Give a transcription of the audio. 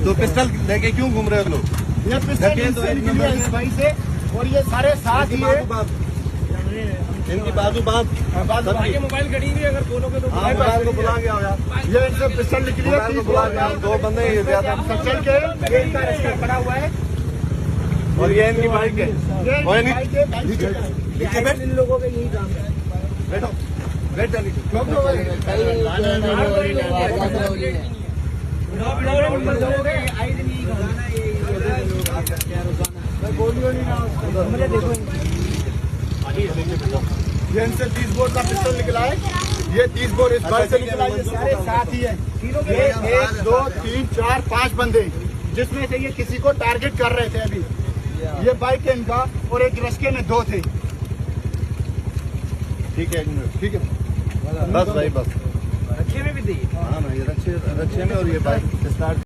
तो पिस्टल लेके क्यों घूम रहे हो लोग? ये पिस्टल इनसे निकली है इस भाई से, और ये सारे साथ ही है। इनकी बाजू बात मोबाइल खड़ी हुई है, अगर बोलोगे तो मोबाइल को बुला के आओ यार। ये इनसे पिस्टल निकली है, 30 बोर। दो बंदे ही ज्यादा चल के ये इनका रजिस्टर पड़ा हुआ है, और ये इनकी बाइक है। और नीचे बैठ, इन लोगों के यही काम है। बैठो बैठ ये इनसे 30 बोर का पिस्टल निकला है, ये 30 बोर इस भाई से निकला है। ये सारे साथ ही है, ये 1 2 3 4 5 बंदे, जिसमें से ये किसी को टारगेट कर रहे थे। अभी ये बाइक है इनका, और एक रस्के में 2 थे। ठीक है, 1 मिनट। ठीक है बस भाई बस। रक्षे में भी दी। हाँ ना, ये रक्षे में, और ये बाइक स्टार्ट